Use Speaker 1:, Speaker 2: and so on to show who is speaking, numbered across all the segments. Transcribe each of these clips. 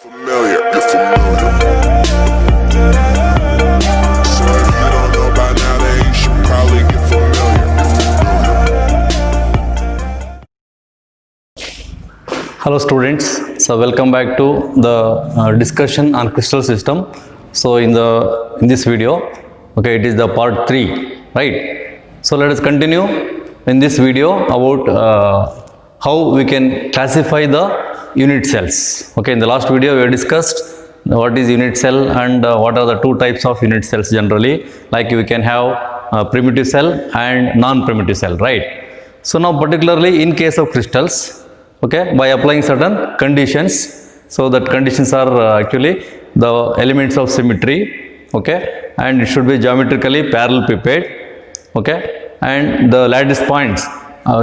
Speaker 1: Familiar, you're familiar. So if you don't know by now, then you should probably get familiar.
Speaker 2: Hello students, so welcome back to the discussion on crystal system. So in this video, okay, it is the part 3, right? So let us continue in this video about how we can classify the unit cells. Okay, in the last video we have discussed what is unit cell and what are the two types of unit cells generally, like we can have primitive cell and non-primitive cell, right? So now particularly in case of crystals, okay, by applying certain conditions, so that conditions are actually the elements of symmetry, okay, and it should be geometrically parallelepiped, okay, and the lattice points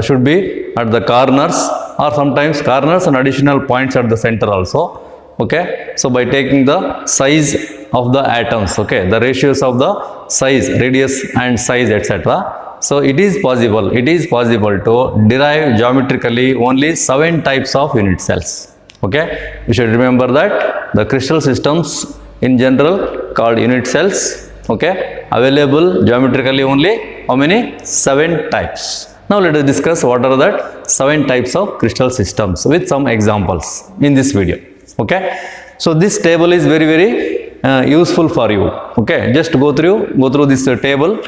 Speaker 2: should be at the corners or sometimes corners and additional points at the center also, okay. So by taking the size of the atoms, okay, the ratios of the size, radius and size, etc. So it is possible to derive geometrically only 7 types of unit cells, okay. You should remember that the crystal systems in general called unit cells, okay, available geometrically only how many? 7 types. Now let us discuss what are that 7 types of crystal systems with some examples in this video, okay. So this table is very useful for you, okay. Just go through this table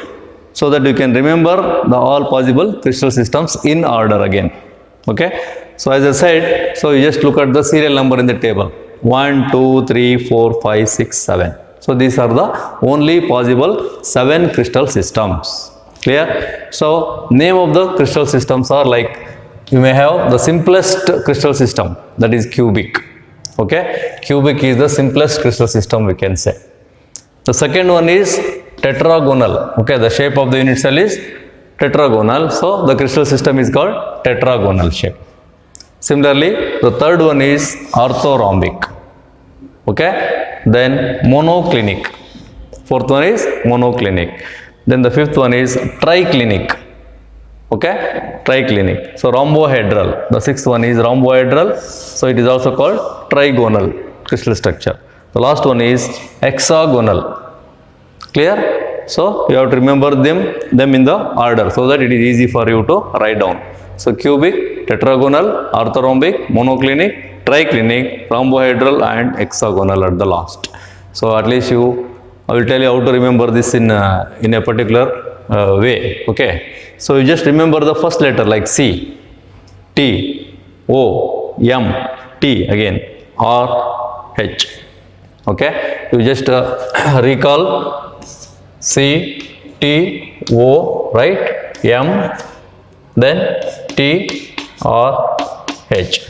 Speaker 2: so that you can remember the all possible crystal systems in order again, okay. So as I said, so you just look at the serial number in the table, 1, 2, 3, 4, 5, 6, 7. So these are the only possible 7 crystal systems. Clear? So name of the crystal systems are like, you may have the simplest crystal system, that is cubic, okay. Cubic is the simplest crystal system we can say. The second one is tetragonal, okay, the shape of the unit cell is tetragonal, so the crystal system is called tetragonal shape. Similarly, the third one is orthorhombic, okay, then monoclinic, fourth one is monoclinic, then the fifth one is triclinic, okay, triclinic, so rhombohedral, the sixth one is rhombohedral, so it is also called trigonal crystal structure. The last one is hexagonal. Clear? So you have to remember them in the order so that it is easy for you to write down. So cubic, tetragonal, orthorhombic, monoclinic, triclinic, rhombohedral and hexagonal at the last. So at least I will tell you how to remember this in a particular way, okay. So you just remember the first letter like C, T, O, M, T again, R, H, okay. You just recall C, T, O, right, M, then T, R, H,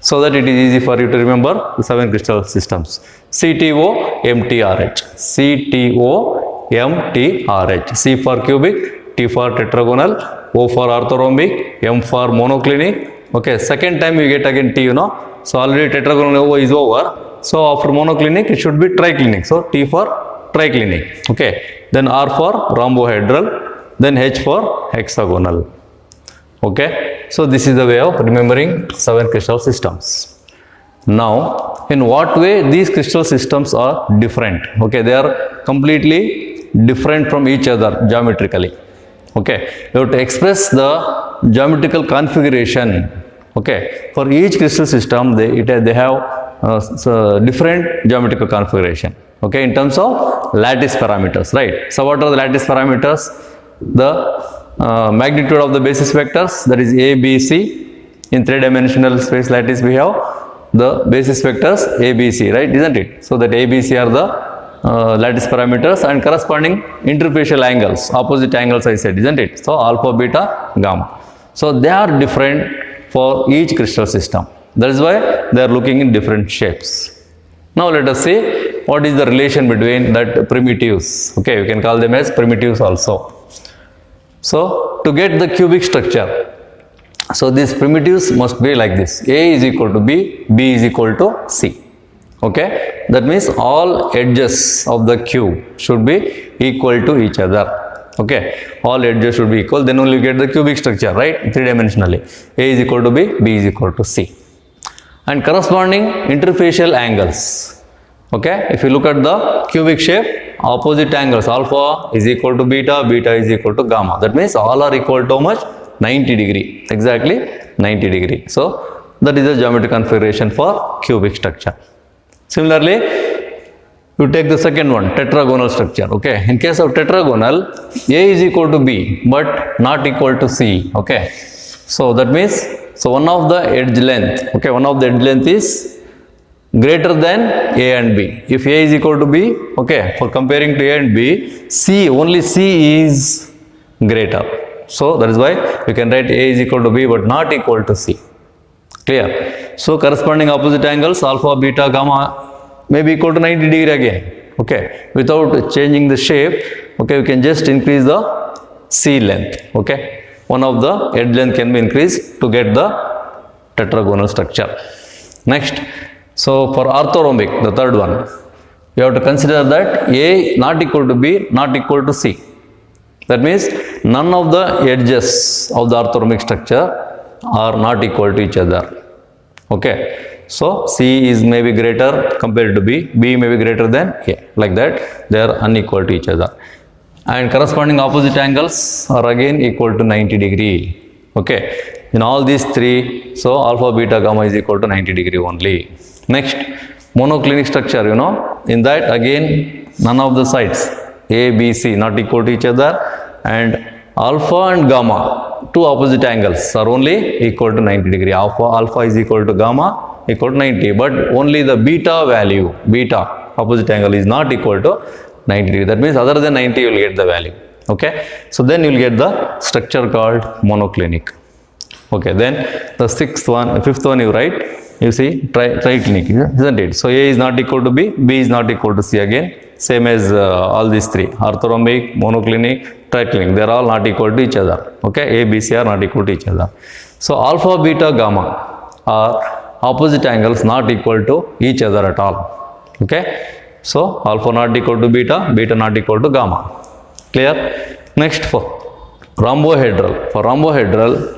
Speaker 2: so that it is easy for you to remember the 7 crystal systems. CTO, MTRH, CTO, MTRH, C for cubic, T for tetragonal, O for orthorhombic, M for monoclinic, okay. Second time you get again T, so already tetragonal O is over, so after monoclinic it should be triclinic, so T for triclinic, okay. Then R for rhombohedral, then H for hexagonal, okay. So this is the way of remembering 7 crystal systems. Now in what way these crystal systems are different, okay, they are completely different from each other geometrically, okay. You have to express the geometrical configuration, okay. For each crystal system they have different geometrical configuration, okay, in terms of lattice parameters, right. So what are the lattice parameters? The magnitude of the basis vectors, that is A, B, C. In 3-dimensional space lattice we have the basis vectors A, B, C, right, isn't it? So that A, B, C are the lattice parameters and corresponding interfacial angles, opposite angles I said, isn't it? So alpha, beta, gamma. So they are different for each crystal system. That is why they are looking in different shapes. Now let us see what is the relation between that primitives. Okay, you can call them as primitives also. So to get the cubic structure, so these primitives must be like this: A is equal to B, B is equal to C. Okay, that means all edges of the cube should be equal to each other. Okay, all edges should be equal, then only you get the cubic structure, right, 3-dimensionally. A is equal to B, B is equal to C. and corresponding interfacial angles. Okay, if you look at the cubic shape, opposite angles alpha is equal to beta, beta is equal to gamma. That means all are equal to how much? 90 degree, exactly 90 degree. So that is the geometric configuration for cubic structure. Similarly, you take the second one, tetragonal structure. Okay, in case of tetragonal, A is equal to B but not equal to C. Okay, so that means, so one of the edge length, okay, one of the edge length is greater than A and B. If A is equal to B, okay, for comparing to A and B, C, only C is greater. So that is why we can write A is equal to B but not equal to C. Clear? So corresponding opposite angles alpha, beta, gamma may be equal to 90 degree again. Okay, without changing the shape, okay, we can just increase the C length. Okay, one of the edge length can be increased to get the tetragonal structure. Next, so for orthorhombic, the third one, you have to consider that A not equal to B, not equal to C. That means none of the edges of the orthorhombic structure are not equal to each other. Okay, so C is maybe greater compared to B, B may be greater than A, like that they are unequal to each other. And corresponding opposite angles are again equal to 90 degree. Okay, in all these three, so alpha, beta, gamma is equal to 90 degree only. Next, monoclinic structure, you know, in that again none of the sides A, B, C not equal to each other, and alpha and gamma, two opposite angles are only equal to 90 degree. Alpha is equal to gamma equal to 90, but only the beta value, beta opposite angle is not equal to 90 degree. That means other than 90 you will get the value. Okay, so then you will get the structure called monoclinic. Okay, then the fifth one you write, you see triclinic, isn't it? So A is not equal to B, B is not equal to C again, same as all these three, orthorhombic, monoclinic, triclinic, they are all not equal to each other. Okay, A, B, C are not equal to each other. So alpha, beta, gamma are opposite angles not equal to each other at all. Okay, so alpha not equal to beta, beta not equal to gamma. Clear? Next, for rhombohedral,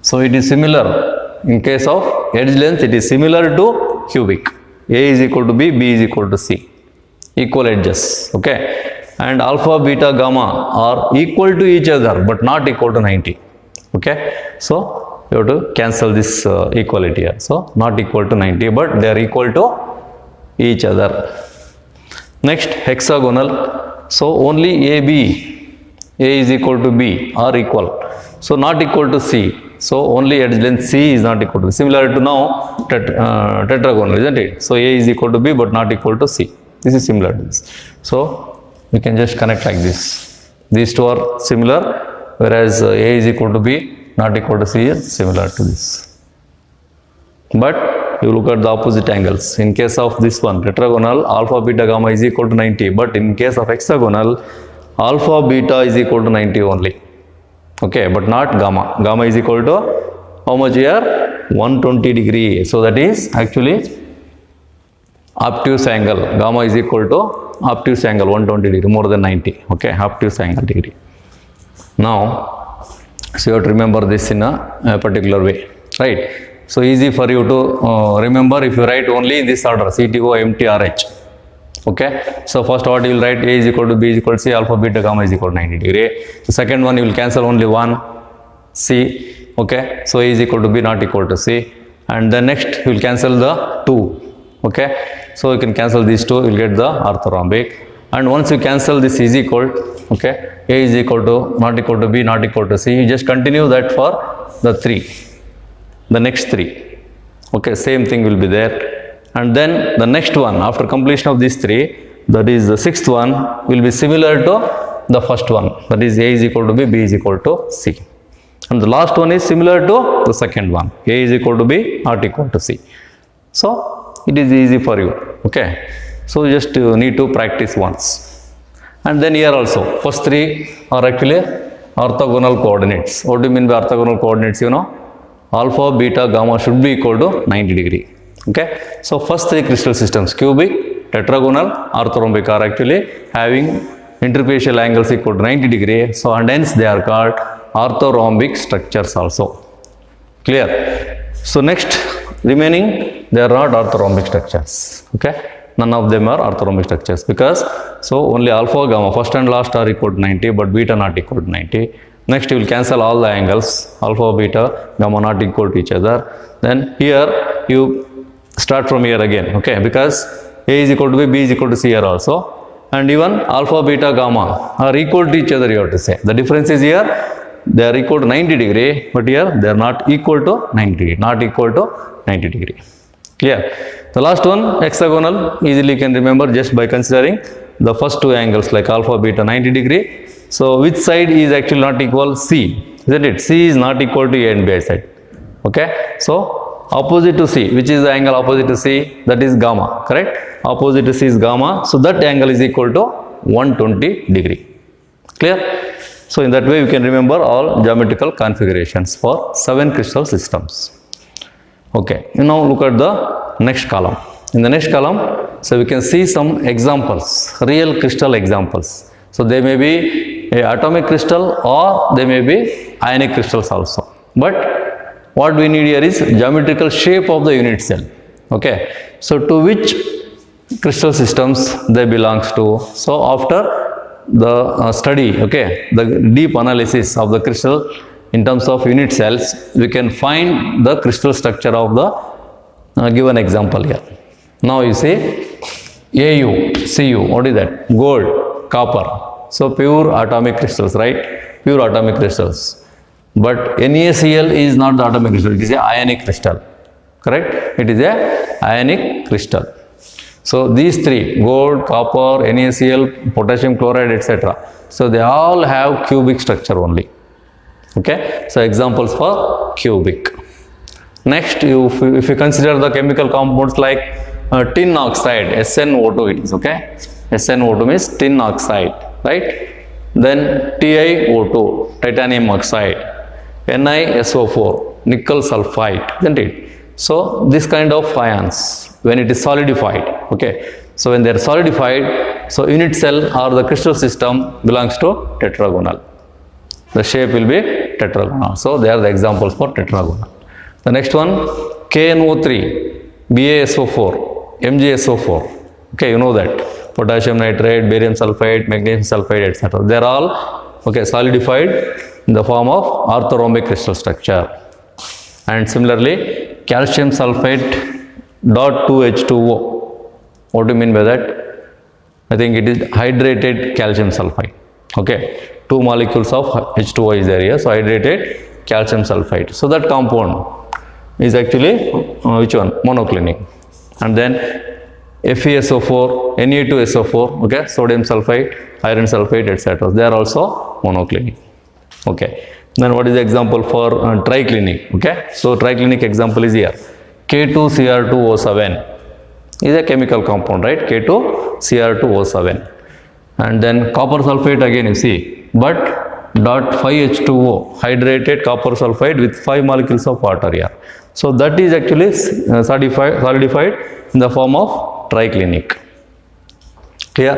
Speaker 2: so it is similar. In case of edge length, it is similar to cubic. A is equal to B, B is equal to C, equal edges. Okay, and alpha, beta, gamma are equal to each other but not equal to 90. Okay, so you have to cancel this equality here. So not equal to 90 but they are equal to each other. Next, hexagonal, so only AB, A is equal to B are equal, so not equal to C. So only edge length C is not equal to B. Similar to now tetragonal, isn't it? So A is equal to B but not equal to C. This is similar to this. So we can just connect like this. These two are similar, whereas A is equal to B not equal to C is similar to this. But you look at the opposite angles. In case of this one, tetragonal, alpha, beta, gamma is equal to 90. But in case of hexagonal, alpha, beta is equal to 90 only. Okay, but not gamma. Gamma is equal to how much here? 120 degree. So that is actually obtuse angle. Gamma is equal to obtuse angle 120 degree, more than 90. Okay, obtuse angle degree. Now, so you have to remember this in a particular way, right? So easy for you to remember if you write only in this order, CTO, MT, RH. Okay, so first what you will write, A is equal to B is equal to C, alpha, beta, gamma is equal to 90 degree. The second one you will cancel only one, C. Okay, so A is equal to B not equal to C, and then next you will cancel the 2. Okay, so you can cancel these two, you will get the orthorhombic. And once you cancel this is equal, okay, A is equal to not equal to B not equal to C, you just continue that for the 3, the next 3. Okay, same thing will be there. And then the next one, after completion of these 3, that is the 6th one, will be similar to the first one, that is A is equal to B, B is equal to C. And the last one is similar to the second one, A is equal to B not equal to C. So it is easy for you. Okay, so just need to practice once. And then here also, first 3 are actually orthogonal coordinates. What do you mean by orthogonal coordinates? You know, alpha, beta, gamma should be equal to 90 degree. Okay, so first 3 crystal systems, cubic, tetragonal, orthorhombic, are actually having interfacial angles equal to 90 degree. So and hence they are called orthorhombic structures also. Clear? So next remaining they are not orthorhombic structures. Okay, none of them are orthorhombic structures because so only alpha gamma first and last are equal to 90, but beta not equal to 90. Next, you will cancel all the angles, alpha, beta, gamma not equal to each other. Then here you start from here again. Okay, because A is equal to B is equal to C here also. And even alpha, beta, gamma are equal to each other, you have to say. The difference is here, they are equal to 90 degree, but here they are not equal to 90 degree, not equal to 90 degree. Clear? The last one, hexagonal, easily you can remember just by considering the first two angles like alpha, beta, 90 degree. So, which side is actually not equal? C, isn't it? C is not equal to A and B side. Okay? So, opposite to C, which is the angle opposite to C, that is gamma, correct? Opposite to C is gamma, so that angle is equal to 120 degree. Clear? So, in that way we can remember all geometrical configurations for 7 crystal systems. Okay, now look at the next column. In the next column, so we can see some examples, real crystal examples. So, they may be a atomic crystal or they may be ionic crystals also. But what we need here is geometrical shape of the unit cell. Okay, so to which crystal systems they belongs to. So after the study, okay, the deep analysis of the crystal in terms of unit cells, we can find the crystal structure of the given example here. Now you see AU, CU, what is that? Gold, copper. So pure atomic crystals, right? Pure atomic crystals. But NaCl is not the atomic crystal, it is a ionic crystal. Correct? It is a ionic crystal. So these three, gold, copper, NaCl, potassium chloride, etc. So they all have cubic structure only. Okay? So examples for cubic. Next, if you consider the chemical compounds like tin oxide, SnO2 it is, okay? SnO2 means tin oxide, right? Then TiO2, titanium oxide, NiSO4, nickel sulfide, isn't it? So this kind of ions, when it is solidified, okay? So when they are solidified, so unit cell or the crystal system belongs to tetragonal. The shape will be tetragonal. So they are the examples for tetragonal. The next one, KNO3, BaSO4, MgSO4. Okay, you know that. Potassium nitrate, barium sulfate, magnesium sulfate, etc. They are all okay solidified in the form of orthorhombic crystal structure. And similarly, calcium sulfate dot 2H2O. What do you mean by that? I think it is hydrated calcium sulfide. Okay, 2 molecules of H2O is there here. So hydrated calcium sulfide. So that compound is actually which one? Monoclinic. And then FeSO4, Na2SO4, okay, sodium sulfide, iron sulfate, etc. They are also monoclinic. Okay. Then what is the example for triclinic? Okay. So triclinic example is here. K2Cr2O7 is a chemical compound, right? K2Cr2O7. And then copper sulfate again you see, but dot 5H2O, hydrated copper sulfide with 5 molecules of water here. So that is actually solidified in the form of triclinic. Clear?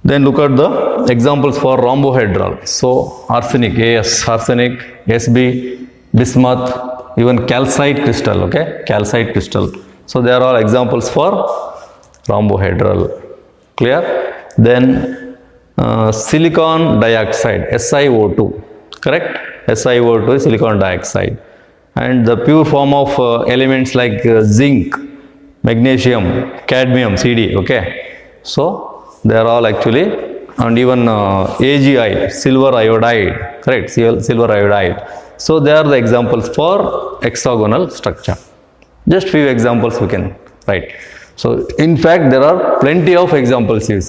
Speaker 2: Then look at the examples for rhombohedral. So arsenic, As, arsenic, Sb, bismuth, even calcite crystal, okay? Calcite crystal. So they are all examples for rhombohedral. Clear? Then silicon dioxide, SiO2, correct? SiO2 is silicon dioxide. And the pure form of elements like zinc, magnesium, cadmium, Cd, okay? So they are all actually, and even AgI, silver iodide, correct? Silver iodide. So they are the examples for hexagonal structure. Just few examples we can write. So in fact there are plenty of examples you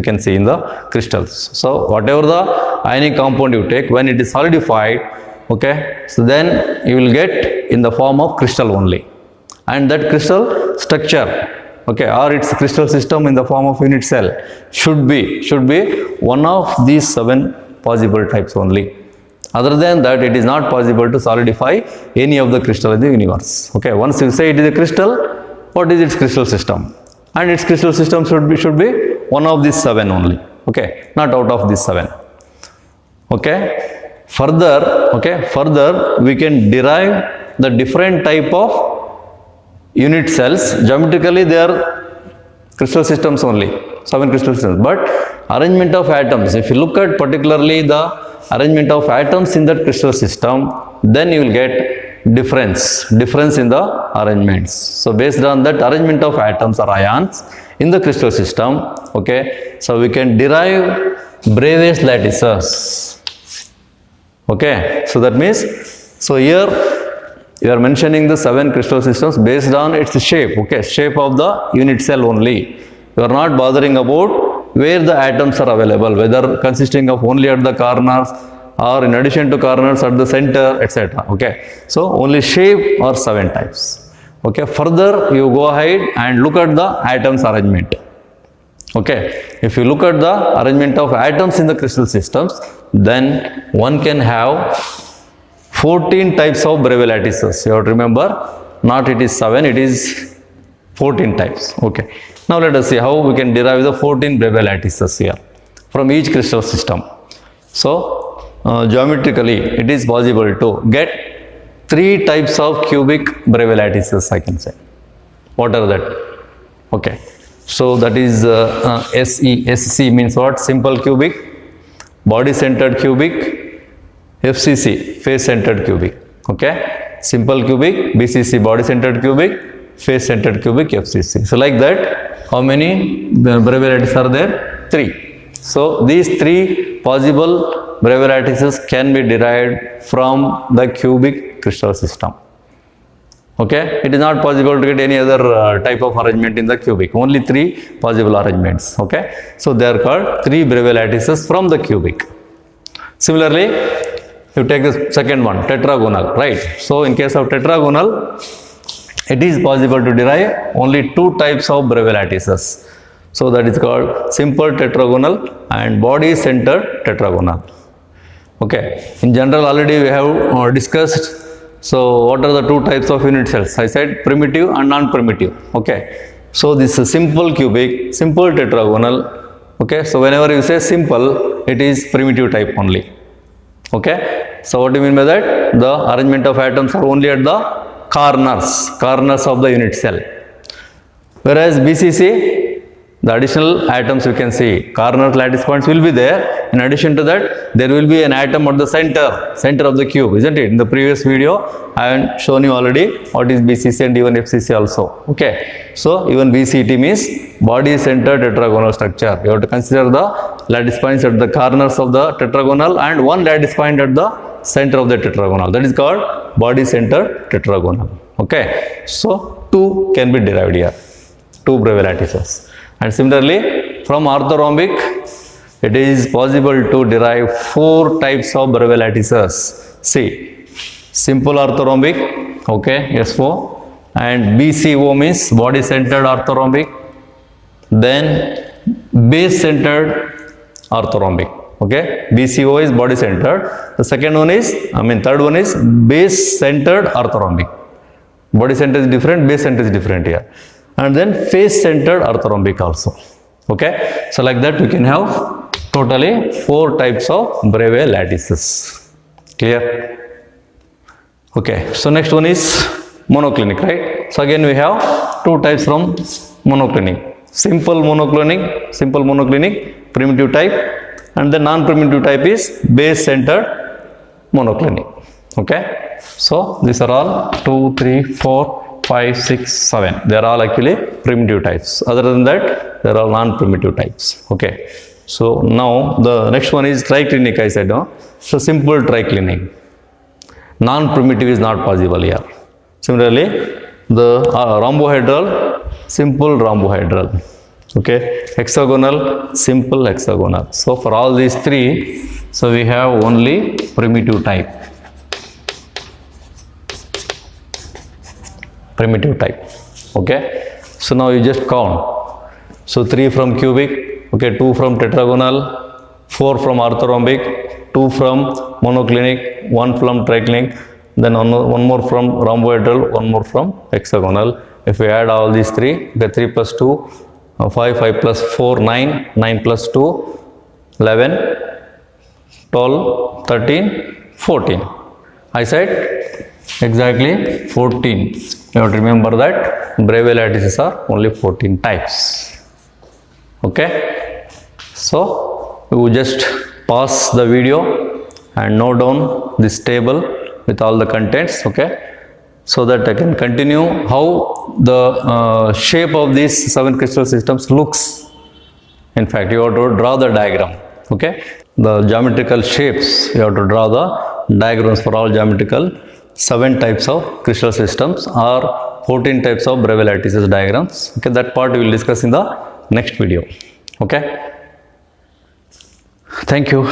Speaker 2: can see in the crystals. So whatever the ionic compound you take, when it is solidified, okay, so then you will get in the form of crystal only. And that crystal structure, okay, or its crystal system in the form of unit cell should be one of these 7 possible types only. Other than that, it is not possible to solidify any of the crystal in the universe. Okay, once you say it is a crystal, what is its crystal system? And its crystal system should be one of these 7 only. Okay, not out of these 7. Okay, further we can derive the different type of unit cells, geometrically they are crystal systems only, 7 crystal systems. But arrangement of atoms, if you look at particularly the arrangement of atoms in that crystal system, then you will get difference in the arrangements. So based on that arrangement of atoms or ions in the crystal system, okay, so we can derive Bravais lattices. Okay, so that means, so here you are mentioning the 7 crystal systems based on its shape, okay, shape of the unit cell only. You are not bothering about where the atoms are available, whether consisting of only at the corners or in addition to corners at the center, etc. Okay, so only shape or 7 types. Okay, further you go ahead and look at the atoms arrangement. Okay, if you look at the arrangement of atoms in the crystal systems, then one can have 14 types of Bravais lattices. You have to remember, not it is 7, it is 14 types. Okay, now let us see how we can derive the 14 Bravais lattices here from each crystal system. So geometrically it is possible to get 3 types of cubic Bravais lattices, I can say. What are that? Okay, so that is SC means what? Simple cubic, body centered cubic, FCC face centered cubic. Okay, simple cubic, BCC body centered cubic, face centered cubic, FCC. So like that, how many Bravais lattices are there? 3. So these 3 possible Bravais lattices can be derived from the cubic crystal system. Okay, it is not possible to get any other type of arrangement in the cubic, only 3 possible arrangements. Okay, so they are called 3 Bravais lattices from the cubic. Similarly, you take the second one, tetragonal, right? So in case of tetragonal, it is possible to derive only 2 types of Bravais lattices. So that is called simple tetragonal and body centered tetragonal. Okay, in general already we have discussed. So what are the 2 types of unit cells? I said primitive and non-primitive. Okay, so this is simple cubic, simple tetragonal. Okay, so whenever you say simple, it is primitive type only. Okay, so what do you mean by that? The arrangement of atoms are only at the corners of the unit cell. Whereas BCC, the additional atoms you can see, corner lattice points will be there. In addition to that, there will be an atom at the center of the cube, isn't it? In the previous video, I have shown you already what is BCC and even FCC also. Okay, so even BCT means body centered tetragonal structure. You have to consider the lattice points at the corners of the tetragonal and one lattice point at the center of the tetragonal. That is called body centered tetragonal. Okay, so 2 can be derived here, 2 Bravais lattices. And similarly, from orthorhombic, it is possible to derive 4 types of Bravais lattices. See, simple orthorhombic, okay, S4, and BCO means body centered orthorhombic, then base centered orthorhombic. Okay, BCO is body centered. The second one is, third one is base centered orthorhombic. Body center is different, base center is different here. And then face centered orthorhombic also. Okay, so like that we can have totally 4 types of Bravais lattices. Clear? Okay, so next one is monoclinic, right? So again we have 2 types from monoclinic. Simple monoclinic, primitive type, and the non-primitive type is base centered monoclinic. Okay, so these are all 2, 3, 4, 5, 6, 7. They are all actually primitive types. Other than that, they are all non-primitive types. Okay. So now the next one is triclinic, I said. No? So simple triclinic. Non-primitive is not possible here. Similarly, the rhombohedral, simple rhombohedral. Okay. Hexagonal, simple hexagonal. So for all these 3, so we have only primitive type. Okay, so now you just count. So 3 from cubic, okay, 2 from tetragonal, 4 from orthorhombic, 2 from monoclinic, 1 from triclinic, then one more from rhombohedral, 1 more from hexagonal. If we add all these 3, get 3 plus 2, 5, 5 plus 4, 9, 9 plus 2, 11, 12, 13, 14. I said exactly 14. You have to remember that Bravais lattices are only 14 types. Okay, so you just pause the video and note down this table with all the contents, okay, so that I can continue how the shape of these 7 crystal systems looks. In fact, you have to draw the diagram, okay, the geometrical shapes, you have to draw the diagrams for all geometrical 7 types of crystal systems or 14 types of Bravais lattices diagrams. Okay, that part we will discuss in the next video. Okay, thank you.